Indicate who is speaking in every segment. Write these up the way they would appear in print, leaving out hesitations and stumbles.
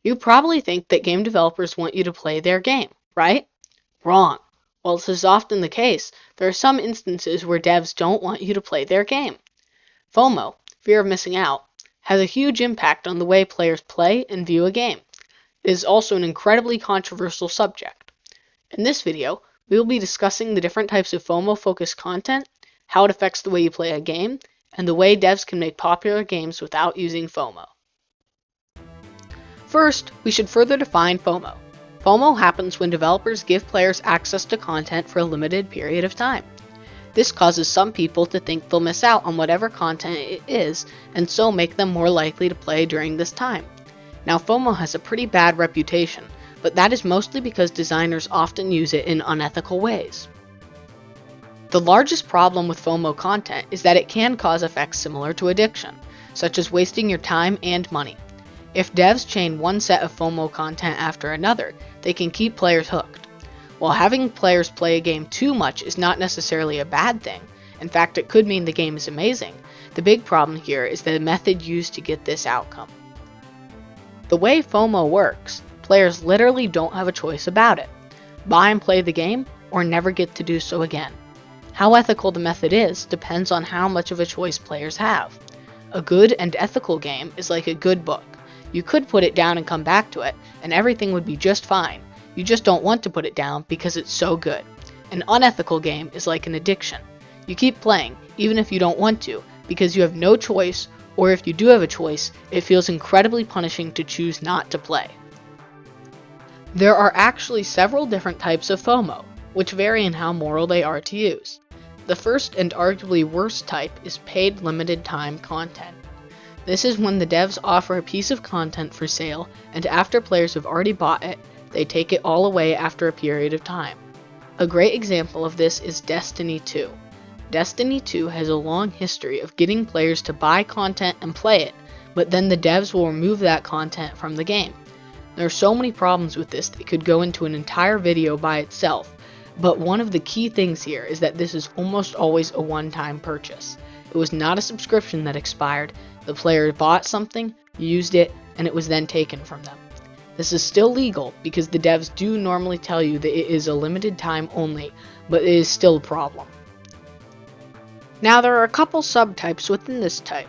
Speaker 1: You probably think that game developers want you to play their game, right? Wrong. While this is often the case, there are some instances where devs don't want you to play their game. FOMO, fear of missing out, has a huge impact on the way players play and view a game. It is also an incredibly controversial subject. In this video, we will be discussing the different types of FOMO-focused content, how it affects the way you play a game, and the way devs can make popular games without using FOMO. First, we should further define FOMO. FOMO happens when developers give players access to content for a limited period of time. This causes some people to think they'll miss out on whatever content it is, and so make them more likely to play during this time. Now, FOMO has a pretty bad reputation, but that is mostly because designers often use it in unethical ways. The largest problem with FOMO content is that it can cause effects similar to addiction, such as wasting your time and money. If devs chain one set of FOMO content after another, they can keep players hooked. While having players play a game too much is not necessarily a bad thing, in fact it could mean the game is amazing, the big problem here is the method used to get this outcome. The way FOMO works, players literally don't have a choice about it. Buy and play the game, or never get to do so again. How ethical the method is depends on how much of a choice players have. A good and ethical game is like a good book. You could put it down and come back to it, and everything would be just fine. You just don't want to put it down because it's so good. An unethical game is like an addiction. You keep playing, even if you don't want to, because you have no choice, or if you do have a choice, it feels incredibly punishing to choose not to play. There are actually several different types of FOMO, which vary in how moral they are to use. The first and arguably worst type is paid limited time content. This is when the devs offer a piece of content for sale, and after players have already bought it, they take it all away after a period of time. A great example of this is Destiny 2. Destiny 2 has a long history of getting players to buy content and play it, but then the devs will remove that content from the game. There are so many problems with this that could go into an entire video by itself, but one of the key things here is that this is almost always a one-time purchase. It was not a subscription that expired. The player bought something, used it, and it was then taken from them. This is still legal because the devs do normally tell you that it is a limited time only, but it is still a problem. Now there are a couple subtypes within this type.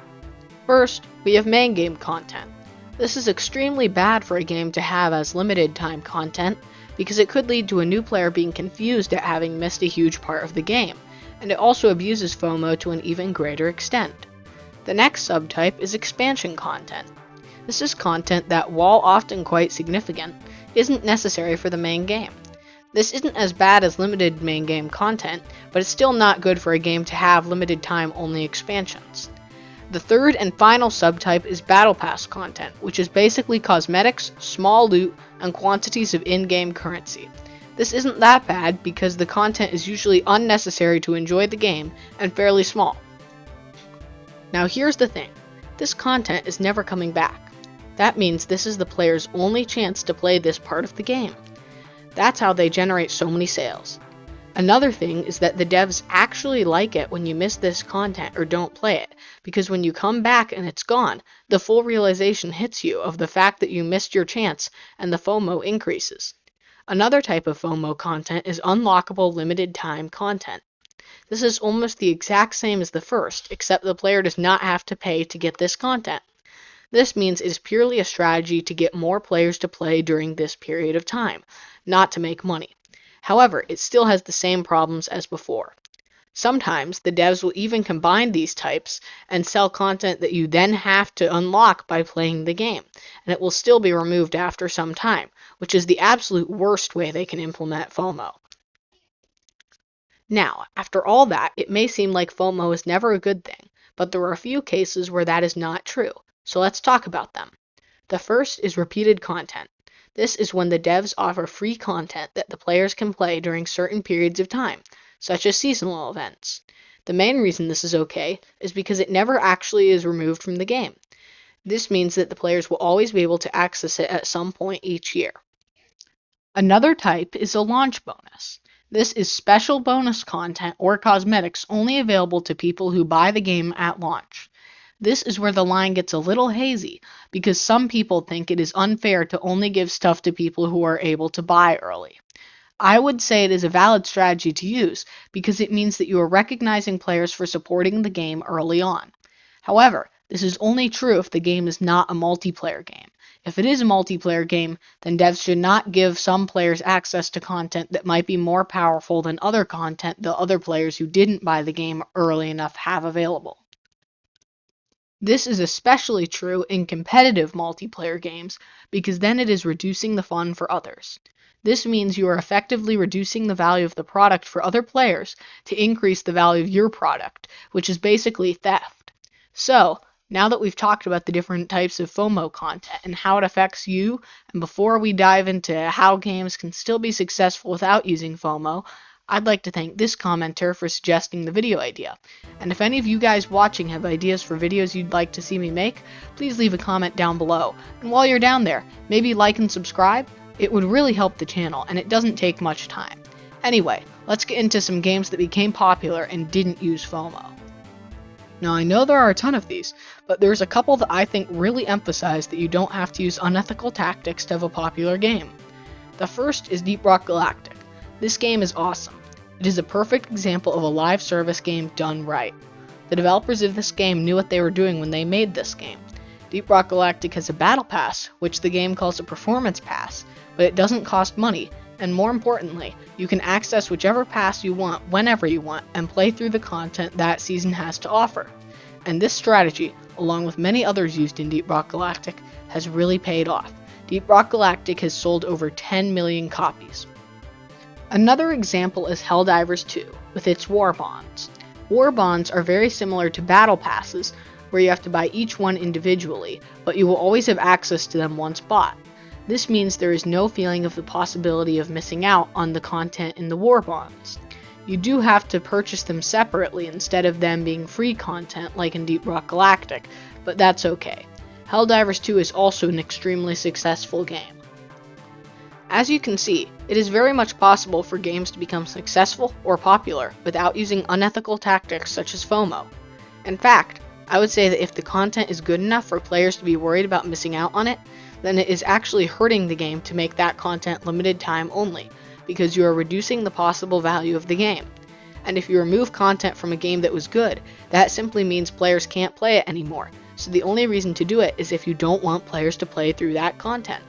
Speaker 1: First, we have main game content. This is extremely bad for a game to have as limited time content because it could lead to a new player being confused at having missed a huge part of the game, and it also abuses FOMO to an even greater extent. The next subtype is expansion content. This is content that, while often quite significant, isn't necessary for the main game. This isn't as bad as limited main game content, but it's still not good for a game to have limited time only expansions. The third and final subtype is Battle Pass content, which is basically cosmetics, small loot, and quantities of in-game currency. This isn't that bad because the content is usually unnecessary to enjoy the game and fairly small. Now here's the thing, this content is never coming back. That means this is the player's only chance to play this part of the game. That's how they generate so many sales. Another thing is that the devs actually like it when you miss this content or don't play it, because when you come back and it's gone, the full realization hits you of the fact that you missed your chance and the FOMO increases. Another type of FOMO content is unlockable limited time content. This is almost the exact same as the first, except the player does not have to pay to get this content. This means it is purely a strategy to get more players to play during this period of time, not to make money. However, it still has the same problems as before. Sometimes the devs will even combine these types and sell content that you then have to unlock by playing the game, and it will still be removed after some time, which is the absolute worst way they can implement FOMO. Now, after all that, it may seem like FOMO is never a good thing, but there are a few cases where that is not true, so let's talk about them. The first is repeated content. This is when the devs offer free content that the players can play during certain periods of time, such as seasonal events. The main reason this is okay is because it never actually is removed from the game. This means that the players will always be able to access it at some point each year. Another type is a launch bonus. This is special bonus content or cosmetics only available to people who buy the game at launch. This is where the line gets a little hazy, because some people think it is unfair to only give stuff to people who are able to buy early. I would say it is a valid strategy to use because it means that you are recognizing players for supporting the game early on. However, this is only true if the game is not a multiplayer game. If it is a multiplayer game, then devs should not give some players access to content that might be more powerful than other content the other players who didn't buy the game early enough have available. This is especially true in competitive multiplayer games because then it is reducing the fun for others. This means you are effectively reducing the value of the product for other players to increase the value of your product, which is basically theft. So, now that we've talked about the different types of FOMO content and how it affects you, and before we dive into how games can still be successful without using FOMO, I'd like to thank this commenter for suggesting the video idea. And if any of you guys watching have ideas for videos you'd like to see me make, please leave a comment down below. And while you're down there, maybe like and subscribe. It would really help the channel, and it doesn't take much time. Anyway, let's get into some games that became popular and didn't use FOMO. Now, I know there are a ton of these, but there's a couple that I think really emphasize that you don't have to use unethical tactics to have a popular game. The first is Deep Rock Galactic. This game is awesome. It is a perfect example of a live service game done right. The developers of this game knew what they were doing when they made this game. Deep Rock Galactic has a battle pass, which the game calls a performance pass, but it doesn't cost money, and more importantly, you can access whichever pass you want whenever you want and play through the content that season has to offer. And this strategy, along with many others used in Deep Rock Galactic, has really paid off. Deep Rock Galactic has sold over 10 million copies. Another example is Helldivers 2, with its War Bonds. War Bonds are very similar to Battle Passes, where you have to buy each one individually, but you will always have access to them once bought. This means there is no feeling of the possibility of missing out on the content in the War Bonds. You do have to purchase them separately instead of them being free content like in Deep Rock Galactic, but that's okay. Helldivers 2 is also an extremely successful game. As you can see, it is very much possible for games to become successful or popular without using unethical tactics such as FOMO. In fact, I would say that if the content is good enough for players to be worried about missing out on it, then it is actually hurting the game to make that content limited time only, because you are reducing the possible value of the game. And if you remove content from a game that was good, that simply means players can't play it anymore, so the only reason to do it is if you don't want players to play through that content.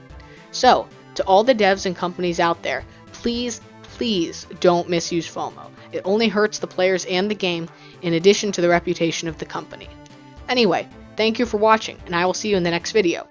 Speaker 1: So, to all the devs and companies out there, please don't misuse FOMO. It only hurts the players and the game, in addition to the reputation of the company. Anyway, thank you for watching, and I will see you in the next video.